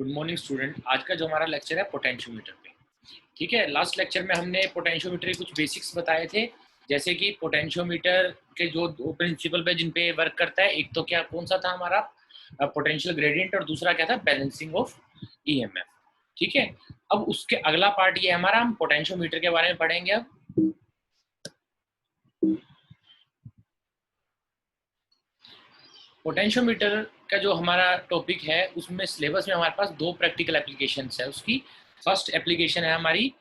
Good morning student. आज का जो हमारा लेक्चर है पोटेंशियोमीटर पे। ठीक है, लास्ट लेक्चर में हमने पोटेंशियोमीटर के कुछ बेसिक्स बताए थे, जैसे कि पोटेंशियोमीटर के जो दो प्रिंसिपल पे जिन पे वर्क करता है, एक तो क्या कौन सा था हमारा पोटेंशियल ग्रेडियंट, और दूसरा क्या था बैलेंसिंग ऑफ ईएमएफ। ठीक है, अब उसके अगला पार्ट ये हमारा, हम पोटेंशियोमीटर के बारे में पढ़ेंगे। अब पोटेंशियोमीटर का जो हमारा टॉपिक है, उसमें सिलेबस में हमारे पास दो प्रैक्टिकल एप्लीकेशंस है। उसकी फर्स्ट एप्लीकेशन है हमारी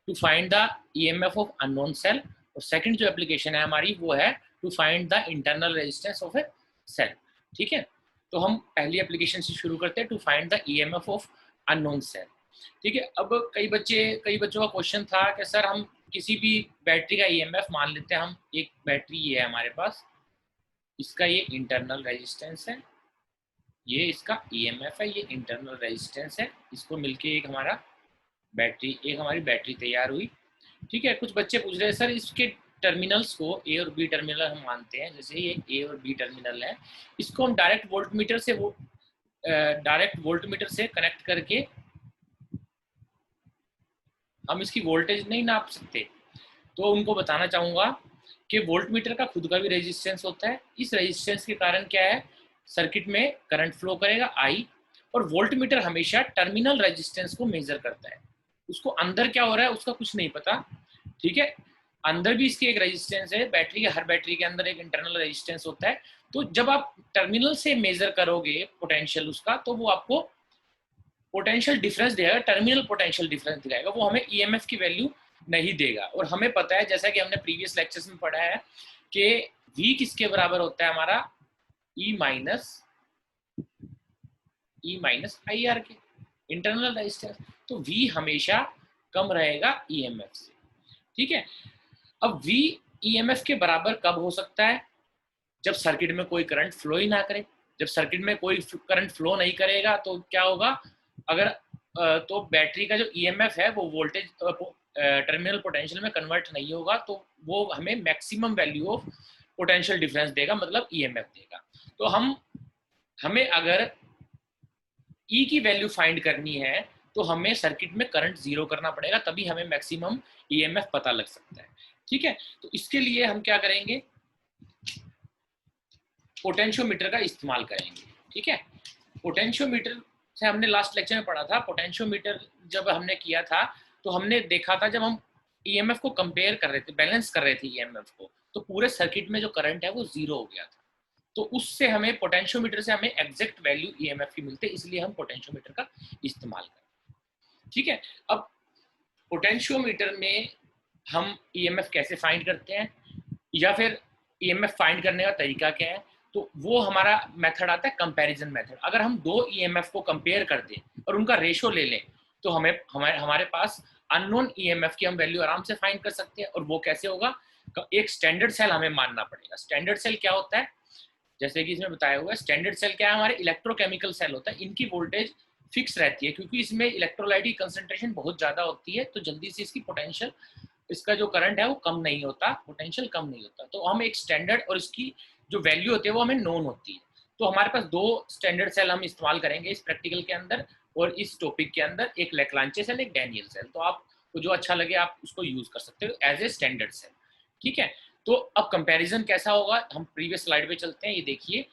to find the EMF of unknown cell, और सेकंड जो एप्लीकेशन है हमारी वो है to find the internal resistance of a cell. ठीक है, तो हम पहली एप्लीकेशन से शुरू करते हैं, to find the EMF of unknown cell. ठीक है, अब कई बच्चों का क्वेश्चन था कि सर हम किसी भी बैटरी का ईएमएफ मान लेते हैं, हम एक बैटरी ये है हमारे पास, इसका ये इंटरनल रेजिस्टेंस है, ये इसका ईएमएफ है, ये इंटरनल रेजिस्टेंस है, इसको मिलके एक हमारी बैटरी तैयार हुई। ठीक है, कुछ बच्चे पूछ रहे हैं सर इसके टर्मिनल्स को ए और बी टर्मिनल हम मानते हैं, जैसे ये ए और बी टर्मिनल है, इसको हम डायरेक्ट वोल्टमीटर से कनेक्ट करके हम इसकी वोल्टेज नहीं नाप सकते। तो उनको बताना चाहूंगा कि वोल्टमीटर का खुद का भी रेजिस्टेंस होता है। इस रेजिस्टेंस के कारण क्या है, सर्किट में करंट फ्लो करेगा आई, और वोल्टमीटर हमेशा टर्मिनल रेजिस्टेंस को मेजर करता है। उसको अंदर क्या हो रहा है उसका कुछ नहीं पता। ठीक है, अंदर भी इसकी एक रेजिस्टेंस है, हर बैटरी के अंदर एक इंटरनल रेजिस्टेंस होता है। तो जब आप टर्मिनल से मेजर करोगे पोटेंशियल उसका, तो वो आपको पोटेंशियल डिफरेंस देगा, टर्मिनल पोटेंशियल डिफरेंस दिखाएगा, वो हमें ईएमएफ की वैल्यू नहीं देगा। और हमें पता है, जैसा कि हमने प्रीवियस लेक्चर्स में पढ़ा है, कि V किसके बराबर होता है हमारा, E माइनस आई आर के, इंटरनल रेजिस्टेंस। तो V हमेशा कम रहेगा ईएमएफ से। ठीक है, अब V ईएमएफ के बराबर कब हो सकता है, जब सर्किट में कोई करंट फ्लो ही ना करे। जब सर्किट में कोई करंट फ्लो नहीं करेगा तो क्या होगा, अगर तो बैटरी का जो ईएमएफ है वो वोल्टेज टर्मिनल पोटेंशियल में कन्वर्ट नहीं होगा, तो वो हमें maximum value of potential difference देगा, मतलब ईएमएफ देगा। तो हमें अगर ई की वैल्यू फाइंड करनी है तो हमें सर्किट में करंट जीरो करना पड़ेगा, तभी हमें मैक्सिमम ईएमएफ पता लग सकता है। ठीक है, तो इसके लिए हम क्या करेंगे, पोटेंशियोमीटर का इस्तेमाल करेंगे। ठीक है, पोटेंशियोमीटर से हमने लास्ट लेक्चर में पढ़ा था। पोटेंशियोमीटर जब हमने किया था तो हमने देखा था, जब हम ईएमएफ को कंपेयर कर रहे थे, बैलेंस कर रहे थे ईएमएफ को, तो पूरे सर्किट में जो करंट है वो जीरो हो गया था। तो उससे हमें पोटेंशियोमीटर से हमें एग्जैक्ट वैल्यू ईएमएफ की मिलती है, इसलिए हम पोटेंशियोमीटर का इस्तेमाल करें। ठीक है, अब पोटेंशियोमीटर में हम ईएमएफ कैसे फाइंड करते हैं, या फिर ईएमएफ फाइंड करने का तरीका क्या है, तो वो हमारा मेथड आता है कंपैरिजन मेथड। अगर हम दो ईएमएफ को कंपेयर कर दें और उनका रेशो ले लें, तो हमारे पास अननोन ईएमएफ की हम वैल्यू आराम से फाइंड कर सकते हैं। और वो कैसे होगा, एक स्टैंडर्ड सेल हमें मानना पड़ेगा। स्टैंडर्ड सेल क्या होता है, जैसे कि इसमें बताया हुआ है, स्टैंडर्ड सेल क्या है, हमारे इलेक्ट्रोकेमिकल सेल होता है। इनकी वोल्टेज फिक्स रहती है, क्योंकि इसमें इलेक्ट्रोलाइट की कंसंट्रेशन बहुत ज्यादा होती है, तो जल्दी से इसकी पोटेंशियल, इसका जो करंट है वो कम नहीं होता, पोटेंशियल कम नहीं होता। तो हम एक स्टैंडर्ड, और इसकी जो वैल्यू होती है वो हमें नोन होती है। तो हमारे पास दो स्टैंडर्ड सेल हम इस्तेमाल करेंगे इस प्रैक्टिकल के अंदर और इस टॉपिक के अंदर, एक लैग्रांचे सेल, एक डैनियल सेल। तो आपको जो अच्छा लगे आप उसको यूज कर सकते हो एज ए स्टैंडर्ड सेल। ठीक है, तो अब कंपैरिजन कैसा होगा, हम प्रीवियस स्लाइड पे चलते हैं। ये देखिए,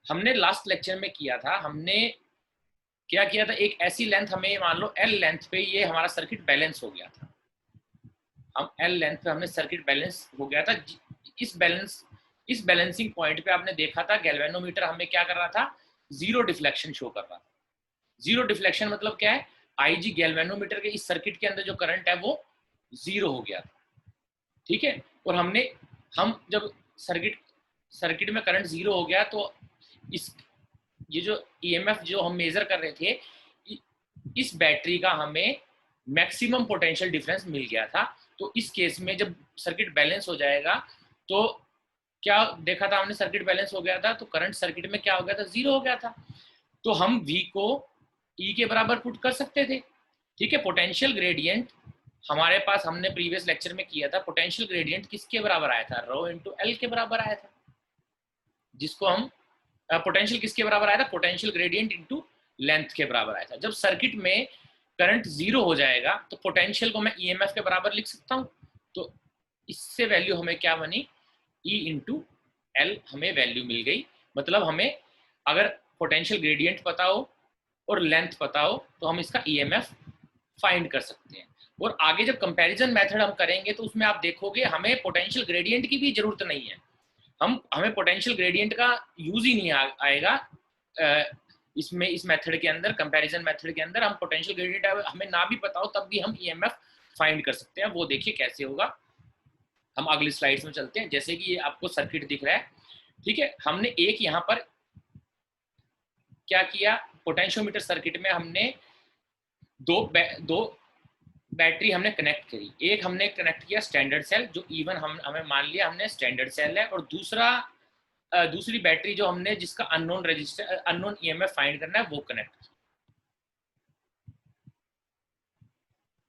हमने लास्ट लेक्चर में किया था, हमने क्या किया था, एक ऐसी लेंथ, हमें मान लो एल लेंथ पे ये हमारा सर्किट बैलेंस हो गया था। हम एल लेंथ पे हमने सर्किट बैलेंस हो गया था। इस बैलेंसिंग पॉइंट पे आपने देखा था गैल्वेनोमीटर हमें क्या कर रहा था, जीरो डिफ्लेक्शन शो कर रहा था। जीरो डिफ्लेक्शन मतलब क्या है, आईजी गैल्वेनोमीटर के इस सर्किट के अंदर जो करंट है वो जीरो हो गया था। ठीक है, और हम जब सर्किट में करंट जीरो हो गया, तो ये जो ईएमएफ जो हम मेजर कर रहे थे, इस बैटरी का हमें मैक्सिमम पोटेंशियल डिफरेंस मिल गया था। तो इस केस में जब सर्किट बैलेंस हो जाएगा, तो क्या देखा था हमने, सर्किट बैलेंस हो गया था तो करंट सर्किट में क्या हो गया था, जीरो हो गया था। तो हम V को E के बराबर पुट कर सकते थे। ठीक है, पोटेंशियल ग्रेडियंट हमारे पास, हमने प्रीवियस लेक्चर में किया था, पोटेंशियल ग्रेडियंट किसके बराबर आया था, रो इंटू एल के बराबर आया था। जिसको हम पोटेंशियल किसके बराबर आया था, पोटेंशियल ग्रेडियंट इंटू लेंथ के बराबर आया था। जब सर्किट में करंट 0 हो जाएगा तो पोटेंशियल को मैं ईएमएफ के बराबर लिख सकता हूँ। तो इससे वैल्यू हमें क्या बनी, E इंटू एल हमें वैल्यू मिल गई। मतलब हमें अगर पोटेंशियल ग्रेडियंट पता हो और लेंथ पता हो तो हम इसका ईएमएफ फाइंड कर सकते हैं। और आगे जब कंपैरिजन मेथड हम करेंगे तो उसमें आप देखोगे हमें पोटेंशियल ग्रेडियंट की भी जरूरत नहीं है। हमें पोटेंशियल ग्रेडियंट का यूज ही नहीं आएगा इसमें, इस मेथड के अंदर, कंपैरिजन मेथड के अंदर हम पोटेंशियल ग्रेडियंट हमें ना भी पता हो तब भी हम ईएमएफ फाइंड कर सकते हैं। वो देखिए कैसे होगा, हम अगली स्लाइड्स में चलते हैं। जैसे कि ये आपको सर्किट दिख रहा है, ठीक है। हमने एक यहाँ पर क्या किया, पोटेंशियोमीटर सर्किट में हमने दो बैटरी हमने कनेक्ट करी। एक हमने कनेक्ट किया स्टैंडर्ड सेल, जो इवन हमें मान लिया हमने स्टैंडर्ड सेल है, और दूसरी बैटरी जो हमने जिसका unknown register, unknown EMF find करना है, वो कनेक्ट,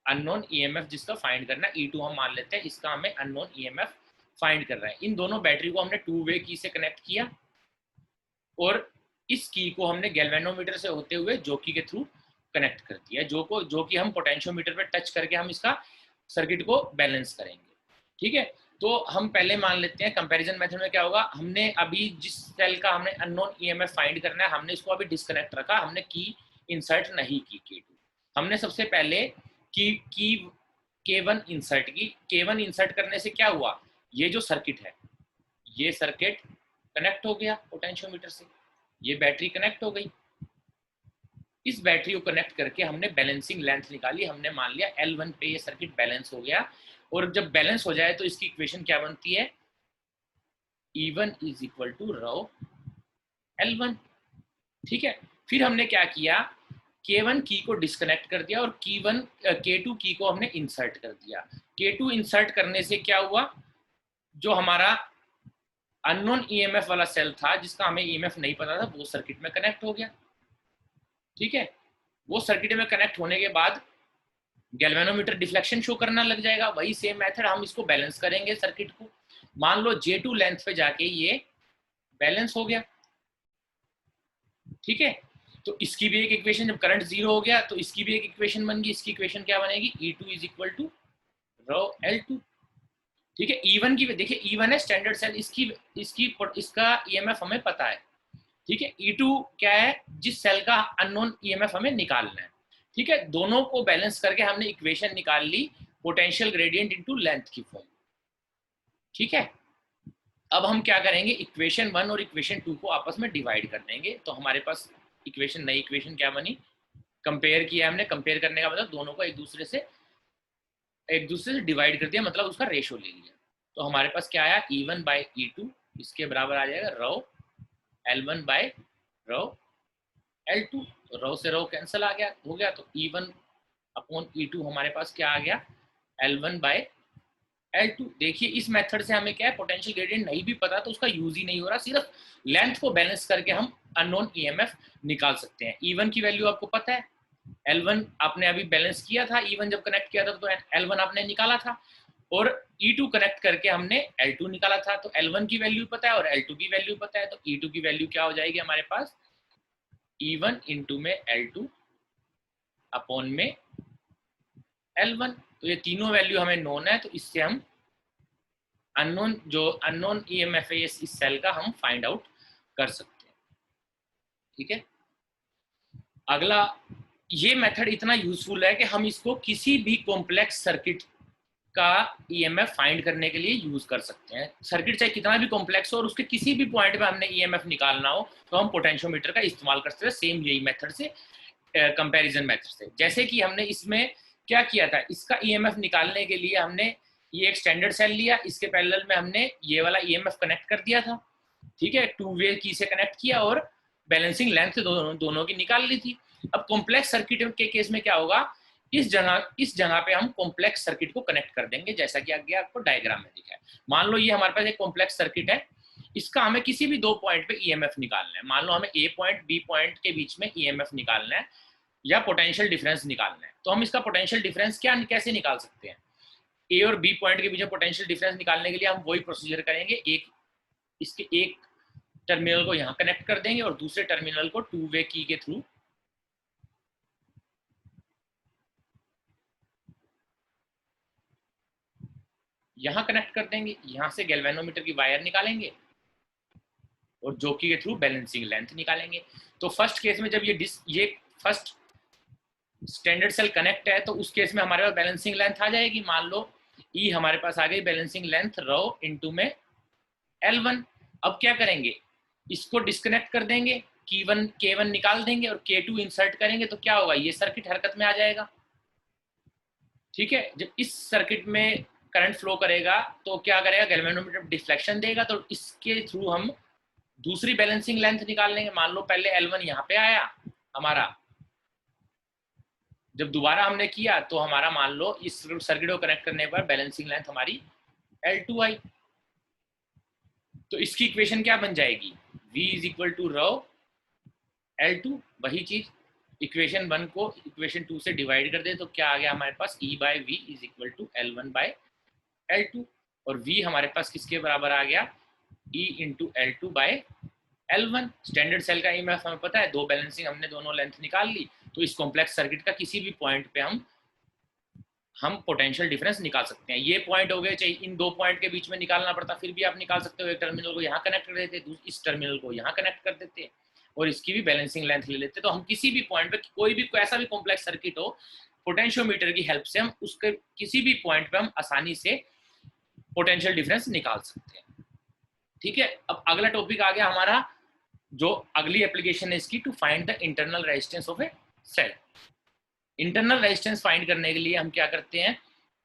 अननोन ईएमएफ जिसका फाइंड करना है, E2 हम मान लेते हैं, इसका हमें अननोन ईएमएफ फाइंड कर रहा है। इन दोनों बैटरी को हमने 2 वे की से कनेक्ट किया और इस की को हमने गैल्वेनोमीटर से होते हुए जॉकी के थ्रू कनेक्ट कर दिया, जो कि हम पोटेंशियोमीटर पे टच करके हम इसका सर्किट को बैलेंस करेंगे, ठीक है। तो हम पहले मान लेते हैं कंपैरिजन मेथड में क्या होगा, हमने अभी जिस सेल का हमने अननोन ईएमएफ फाइंड करना है, हमने इसको अभी डिस्कनेक्ट रखा, हमने की इंसर्ट नहीं की K2। हमने सबसे पहले की K1 इंसर्ट की। K1 इंसर्ट करने से क्या हुआ, ये जो सर्किट है, ये सर्किट कनेक्ट हो गया पोटेंशियोमीटर से, ये बैटरी कनेक्ट हो गई। इस बैटरी को कनेक्ट करके हमने बैलेंसिंग लेंथ निकाली। हमने मान लिया L1 पे ये सर्किट बैलेंस हो गया, और जब बैलेंस हो जाए तो इसकी इक्वेशन क्या बनती है, E1 is equal to rho L1, ठीक है। फिर हमने क्या किया, K1 की को डिस्कनेक्ट कर दिया और K2 की को हमने इंसर्ट कर दिया। K2 इंसर्ट करने से क्या हुआ, जो हमारा अननोन ईएमएफ वाला सेल था जिसका हमें ईएमएफ नहीं पता था, वो सर्किट में कनेक्ट हो गया, ठीक है। वो सर्किट में कनेक्ट होने के बाद गैल्वेनोमीटर डिफ्लेक्शन शो करना लग जाएगा। वही सेम मेथड, हम इसको बैलेंस करेंगे सर्किट को। मान लो J2 लेंथ पे जाके ये बैलेंस हो गया, ठीक है। तो इसकी भी एक इक्वेशन, जब करंट 0 हो गया तो इसकी भी एक इक्वेशन बन गई। इसकी इक्वेशन क्या बनेगी, E2 is equal to rho L2, ठीक है। E1 की देखिए, E1 है स्टैंडर्ड सेल, इसका ईएमएफ हमें पता है, ठीक है। E2 क्या है, जिस सेल का अननोन ईएमएफ हमें निकालना है, ठीक है। दोनों को बैलेंस करके हमने इक्वेशन निकाल ली, पोटेंशियल ग्रेडियंट इनटू लेंथ की फॉर्म, ठीक है। अब हम क्या करेंगे, इक्वेशन 1 और इक्वेशन 2 को आपस में डिवाइड कर देंगे। तो हमारे पास इक्वेशन, नई इक्वेशन क्या बनी, कंपेयर किया हमने। कंपेयर करने का मतलब दोनों को एक दूसरे से डिवाइड कर दिया, मतलब उसका रेशो ले लिया। तो हमारे पास क्या आया, E1 बाई E2 इसके बराबर आ जाएगा rho L1 by rho L2। रो से रो कैंसिल आ गया, हो गया। तो E1 अपॉन E2 हमारे पास क्या आ गया, L1 बाई L2। देखिए इस मेथड से हमें क्या है, पोटेंशियल ग्रेडियंट नहीं भी पता तो उसका यूज ही नहीं हो रहा, सिर्फ लेंथ को बैलेंस करके हम अननोन ईएमएफ निकाल सकते हैं। E1 की वैल्यू आपको पता है, L1 आपने अभी बैलेंस किया था, E1 जब कनेक्ट किया था तो L1 आपने निकाला था, और E2 कनेक्ट करके हमने L2 निकाला था। तो L1 की वैल्यू पता है और L2 की वैल्यू पता है, तो E2 की वैल्यू क्या हो जाएगी हमारे पास, E1 इंटू में L2 अपॉन में L1। तो ये तीनों वैल्यू हमें नोन है, तो इससे हम अननोन ईएमएफ है इस सेल का हम फाइंड आउट कर सकते हैं, ठीक है। अगला, ये मेथड इतना यूजफुल है कि हम इसको किसी भी कॉम्प्लेक्स सर्किट का ईएमएफ फाइंड करने के लिए यूज कर सकते हैं। सर्किट चाहे कितना भी कॉम्प्लेक्स हो और उसके किसी भी पॉइंट पे हमने ईएमएफ निकालना हो तो हम पोटेंशियोमीटर का इस्तेमाल कर सकते हैं, सेम यही मेथड से, कंपैरिजन मेथड से। जैसे कि हमने इसमें क्या किया था, इसका ईएमएफ निकालने के लिए हमने ये एक स्टैंडर्ड सेल लिया, इसके पैरेलल में हमने ये वाला ईएमएफ कनेक्ट कर दिया था, ठीक है। 2 वे की से कनेक्ट किया और बैलेंसिंग लेंथ दोनों की निकाल ली थी। अब कॉम्प्लेक्स सर्किट के केस में क्या होगा, इस जगह पे हम कॉम्प्लेक्स सर्किट को कनेक्ट कर देंगे, जैसा कि आगे आपको डायग्राम में दिखा है। मान लो ये हमारे पास एक कॉम्प्लेक्स सर्किट है, इसका हमें किसी भी 2 पॉइंट पे ईएमएफ निकालना है। मान लो हमें ए पॉइंट बी पॉइंट के बीच में ईएमएफ निकालना है या पोटेंशियल डिफरेंस निकालना है। तो हम इसका पोटेंशियल डिफरेंस कैसे निकाल सकते हैं, ए और बी पॉइंट के बीच में पोटेंशियल डिफरेंस निकालने के लिए हम वही प्रोसीजर करेंगे। इसके एक टर्मिनल को यहाँ कनेक्ट कर देंगे और दूसरे टर्मिनल को 2 वे की के थ्रू यहाँ कनेक्ट कर देंगे, यहाँ से गैल्वेनोमीटर की वायर निकालेंगे और जोकी के थ्रू बैलेंसिंग लेंथ निकालेंगे। तो फर्स्ट केस में जब ये फर्स्ट स्टैंडर्ड सेल कनेक्ट है तो उस केस में हमारे पास बैलेंसिंग लेंथ आ जाएगी। मान लो ई हमारे पास आ गई बैलेंसिंग लेंथ रो इनटू में L1। अब क्या करेंगे, इसको डिस्कनेक्ट कर देंगे, K1 निकाल देंगे और K2 इंसर्ट करेंगे, तो क्या होगा, ये सर्किट हरकत में आ जाएगा। ठीक है, जब इस सर्किट में करंट फ्लो करेगा तो क्या करेगा, गैल्वेनोमीटर डिफ्लेक्शन देगा, तो इसके थ्रू हम दूसरी बैलेंसिंग लेंथ निकाल लेंगे। मान लो पहले L1 यहाँ पे आया हमारा, जब दोबारा हमने किया तो हमारा मान लो इस सर्किट को कनेक्ट करने पर बैलेंसिंग लेंथ हमारी L2 आई। तो इसकी इक्वेशन क्या बन जाएगी, V is equal to rho L2, वही चीज इक्वेशन 1 को इक्वेशन 2 से डिवाइड कर दे तो क्या आ गया हमारे पास, E by V is equal to L1 by L2, और V हमारे पास किसके बराबर आ गया, E into L2 by L1। Standard cell का ईएमएफ हमें पता है, दो बैलेंसिंग हमने दोनों लेंथ निकाल ली, तो इस कॉम्प्लेक्स सर्किट का किसी भी पॉइंट पे हम पोटेंशियल डिफरेंस निकाल सकते हैं। ये पॉइंट हो गए, चाहिए इन दो पॉइंट के बीच में निकालना पड़ता, फिर भी आप निकाल सकते हो। एक टर्मिनल को यहाँ कनेक्ट कर देते, इस टर्मिनल को यहाँ कनेक्ट कर देते और इसकी भी बैलेंसिंग लेंथ ले लेते। तो हम किसी भी पॉइंट पे, कोई भी ऐसा भी कॉम्प्लेक्स सर्किट हो, पोटेंशियोमीटर की हेल्प से हम उसके किसी भी पॉइंट पे हम आसानी से पोटेंशियल डिफरेंस निकाल सकते हैं। ठीक है, अब अगला टॉपिक आ गया हमारा, जो अगली एप्लीकेशन है इसकी, to find the internal resistance of a cell. Internal resistance find करने के लिए हम क्या करते हैं,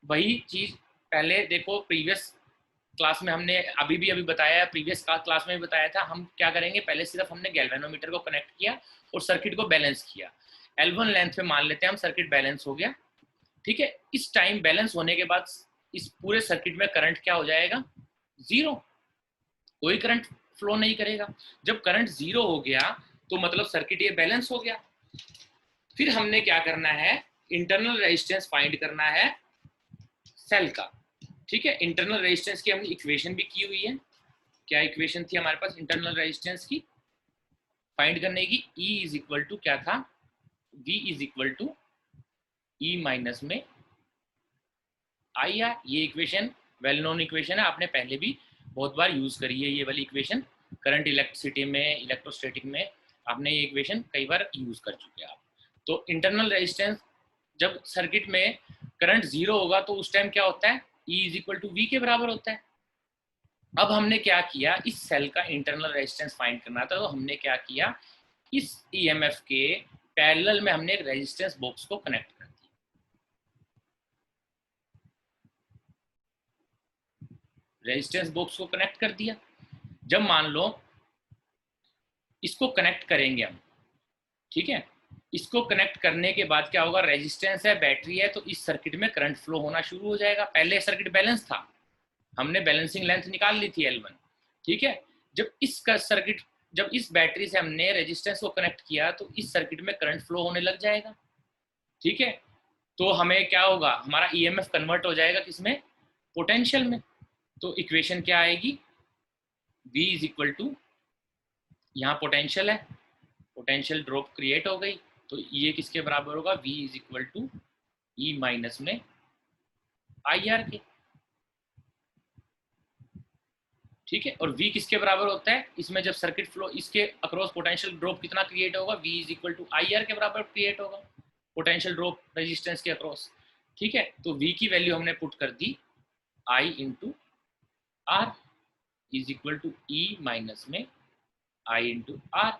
वही चीज पहले देखो, प्रीवियस क्लास में हमने अभी बताया, प्रीवियस क्लास में भी बताया था। हम क्या करेंगे, पहले सिर्फ हमने गैल्वेनोमीटर को कनेक्ट किया और सर्किट को बैलेंस किया। L1 लेंथ पे मान लेते हैं हम सर्किट बैलेंस हो गया। ठीक है, इस टाइम बैलेंस होने के बाद इस पूरे सर्किट में करंट क्या हो जाएगा, जीरो, कोई करंट फ्लो नहीं करेगा। जब करंट जीरो हो गया तो मतलब सर्किट ये बैलेंस हो गया। फिर हमने क्या करना है, इंटरनल रेजिस्टेंस फाइंड करना है सेल का। ठीक है, इंटरनल रेजिस्टेंस की हमने इक्वेशन भी की हुई है। क्या इक्वेशन थी हमारे पास इंटरनल रेजिस्टेंस की फाइंड करने की, E इज इक्वल टू क्या था, V is equal to E minus में IR। ये इक्वेशन वेल नोन इक्वेशन है, आपने पहले भी बहुत बार यूज करी है ये वाली इक्वेशन। करंट इलेक्ट्रिसिटी में, इलेक्ट्रोस्टैटिक में आपने ये इक्वेशन कई बार यूज कर चुके हैं आप। तो इंटरनल रेजिस्टेंस, जब सर्किट में करंट जीरो होगा तो उस टाइम क्या होता है, E is equal to V के बराबर होता है। अब हमने क्या किया, इस सेल का इंटरनल रेजिस्टेंस फाइंड करना था, तो हमने क्या किया, इस EMF के पैरेलल में हमने एक रेजिस्टेंस बॉक्स को कनेक्ट कर दिया। रेजिस्टेंस बॉक्स को कनेक्ट कर दिया। जब मान लो इसको कनेक्ट करेंगे हम, ठीक है, इसको कनेक्ट करने के बाद क्या होगा, रेजिस्टेंस है, बैटरी है, तो इस सर्किट में करंट फ्लो होना शुरू हो जाएगा। पहले सर्किट बैलेंस था, हमने बैलेंसिंग लेंथ निकाल ली थी L1। ठीक है, जब इसका सर्किट, जब इस बैटरी से हमने रेजिस्टेंस को कनेक्ट किया तो इस सर्किट में करंट फ्लो होने लग जाएगा। ठीक है, तो हमें क्या होगा, हमारा EMF कन्वर्ट हो जाएगा किसमें, पोटेंशियल में। तो इक्वेशन क्या आएगी, V इज इक्वल टू, यहाँ पोटेंशियल है, पोटेंशियल ड्रॉप क्रिएट हो गई, तो ये किसके बराबर होगा, V is equal to E minus में IR के। ठीक है, और V किसके बराबर होता है, इसमें जब सर्किट फ्लो, इसके अक्रॉस पोटेंशियल ड्रॉप कितना क्रिएट होगा, V is equal to IR के बराबर क्रिएट होगा, पोटेंशियल ड्रॉप रेजिस्टेंस के अक्रॉस। ठीक है, तो V की वैल्यू हमने पुट कर दी I into R is equal to E minus में I इंटू R।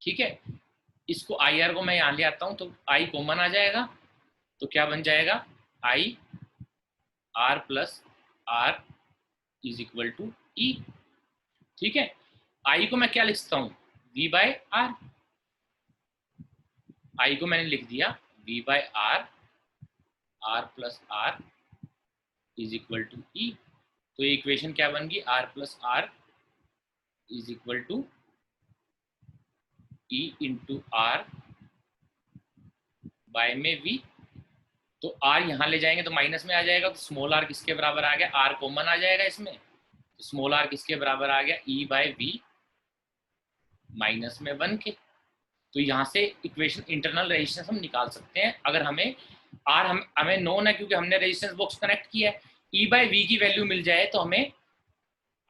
ठीक है, इसको IR को मैं यहाँ ले आता हूँ तो I कॉमन आ जाएगा, तो क्या बन जाएगा, I R plus R is equal to E। ठीक है, I को मैं क्या लिख सकता हूँ, V बाय R। I को मैंने लिख दिया V by R, R plus R is equal to E। तो ये इक्वेशन क्या बन गई, R plus R is equal to E into R by में V। तो R यहाँ ले जाएंगे तो माइनस में आ जाएगा, तो स्मॉल r किसके बराबर आ गया, R कॉमन आ जाएगा इसमें, तो स्मॉल r किसके बराबर आ गया, E बाय V माइनस में 1 के। तो यहाँ से इक्वेशन इंटरनल रेजिस्टेंस हम निकाल सकते हैं, अगर हमें हमें नोन है क्योंकि हमने रेजिस्टेंस बॉक्स कनेक्ट किया है। ई बाय वी की वैल्यू मिल जाए तो हमें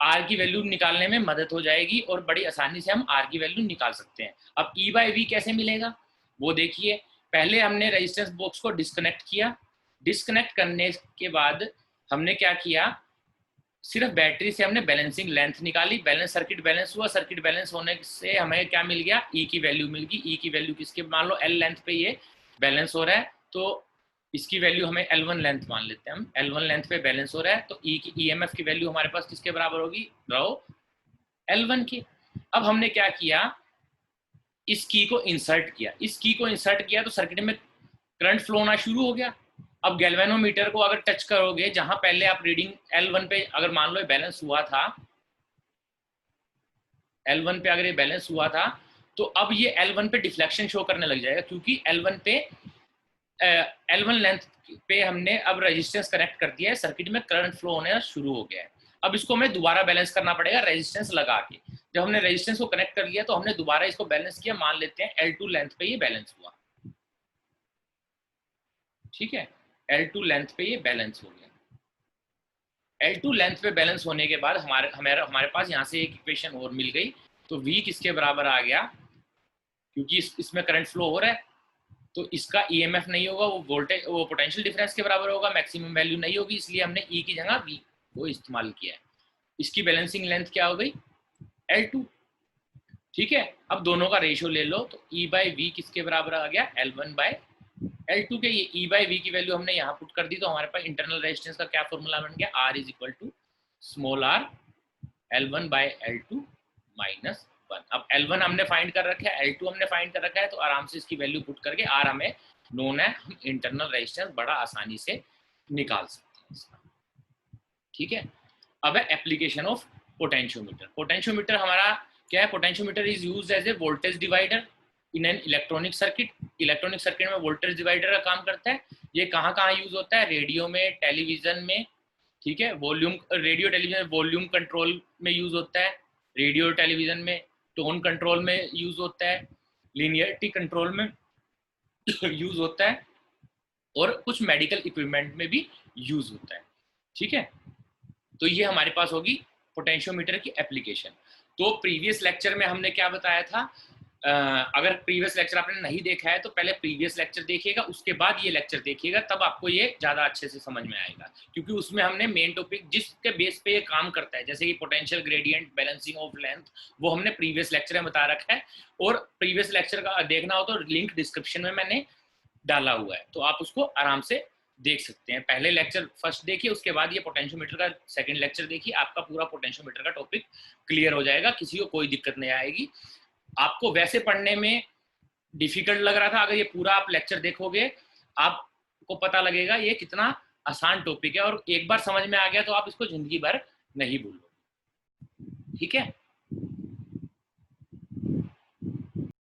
आर की वैल्यू निकालने में मदद हो जाएगी और बड़ी आसानी से हम आर की वैल्यू निकाल सकते हैं। अब ई बाय वी कैसे मिलेगा वो देखिए। पहले हमने रेजिस्टेंस बॉक्स को डिस्कनेक्ट किया, डिस्कनेक्ट करने के बाद हमने क्या किया, सिर्फ बैटरी से हमने बैलेंसिंग लेंथ निकाली, बैलेंस सर्किट बैलेंस हुआ, सर्किट बैलेंस होने से हमें क्या मिल गया, ई की वैल्यू मिल गई। ई की वैल्यू किसके, मान लो एल लेंथ पे ये बैलेंस हो रहा है तो इसकी वैल्यू हमें L1 लेंथ मान लेते हैं हम, L1 लेंथ पे बैलेंस हो रहा है तो ई की ईएमएफ की वैल्यू हमारे पास किसके बराबर होगी, रहो L1 की। अब हमने क्या किया, इस की को इंसर्ट किया, इस की को इंसर्ट किया तो सर्किट में करंट फ्लो होना शुरू हो गया। अब गैल्वेनोमीटर को अगर टच करोगे, जहां पहले आप रीडिंग L1 पे अगर मान लो बैलेंस हुआ था, L1 पे अगर ये बैलेंस हुआ था तो अब ये L1 पे डिफ्लेक्शन शो करने लग जाएगा, क्योंकि L1 पे L1 लेंथ पे हमने अब रेजिस्टेंस कनेक्ट कर दिया है, सर्किट में करंट फ्लो होने शुरू हो गया है। अब इसको हमें दोबारा बैलेंस करना पड़ेगा रेजिस्टेंस लगा के। जब हमने रेजिस्टेंस को कनेक्ट कर लिया तो हमने दोबारा इसको बैलेंस किया, मान लेते हैं L2 लेंथ पे ये बैलेंस हुआ, ठीक है, L2 लेंथ पे ये बैलेंस हो गया। L2 लेंथ पे बैलेंस होने के बाद हमारे पास यहाँ से एक इक्वेशन और मिल गई, तो V किसके बराबर आ गया, क्योंकि इसमें करंट फ्लो हो रहा है तो इसका ईएमएफ नहीं होगा, वो वोल्टेज वो पोटेंशियल डिफरेंस के बराबर होगा, मैक्सिमम वैल्यू नहीं होगी, इसलिए हमने ई की जगह वी को इस्तेमाल किया है। इसकी बैलेंसिंग लेंथ क्या हो गई, L2, ठीक है। अब दोनों का रेशियो ले लो तो ई बाई वी किसके बराबर आ गया, L1 बाय L2 के। ये ई बाई वी की वैल्यू हमने यहाँ पुट कर दी तो हमारे पास इंटरनल रेजिस्टेंस का क्या फॉर्मूला बन गया, R is equal to small r L1 by L2 minus 1। अब L1 हमने फाइंड कर रखा है, L2 हमने फाइंड कर रखा है, तो आराम से इसकी वैल्यू पुट करके R हमें नोन है, हम इंटरनल रेजिस्टेंस बड़ा आसानी से निकाल सकते हैं इसका, ठीक है। अब है एप्लीकेशन ऑफ पोटेंशियोमीटर। पोटेंशियोमीटर हमारा क्या है, potentiometer is used as a voltage divider in an electronic circuit. Electronic circuit में वोल्टेज डिवाइडर का काम करता है। ये कहाँ कहाँ यूज होता है, रेडियो में, टेलीविजन में, ठीक है, volume, radio television volume control में यूज होता है, रेडियो टेलीविजन में टोन कंट्रोल में यूज होता है, लीनियरिटी कंट्रोल में यूज होता है, और कुछ मेडिकल इक्विपमेंट में भी यूज होता है, ठीक है। तो ये हमारे पास होगी पोटेंशियोमीटर की एप्लीकेशन। तो प्रीवियस लेक्चर में हमने क्या बताया था, अगर प्रीवियस लेक्चर आपने नहीं देखा है तो पहले प्रीवियस लेक्चर देखिएगा, उसके बाद ये लेक्चर देखिएगा, तब आपको ये ज़्यादा अच्छे से समझ में आएगा, क्योंकि उसमें हमने मेन टॉपिक जिसके बेस पे ये काम करता है, जैसे कि potential gradient, balancing of length, वो हमने प्रीवियस लेक्चर में बता रखा है। और प्रीवियस लेक्चर का देखना हो तो लिंक डिस्क्रिप्शन में मैंने डाला हुआ है, तो आप उसको आराम से देख सकते हैं। पहले लेक्चर फर्स्ट देखिए, उसके बाद ये पोटेंशियोमीटर का सेकंड लेक्चर देखिए, आपका पूरा पोटेंशियोमीटर का टॉपिक क्लियर हो जाएगा, किसी को कोई दिक्कत नहीं आएगी। आपको वैसे पढ़ने में डिफिकल्ट लग रहा था, अगर ये पूरा आप लेक्चर देखोगे आपको पता लगेगा ये कितना आसान टॉपिक है, और एक बार समझ में आ गया तो आप इसको जिंदगी भर नहीं भूलोगे, ठीक है।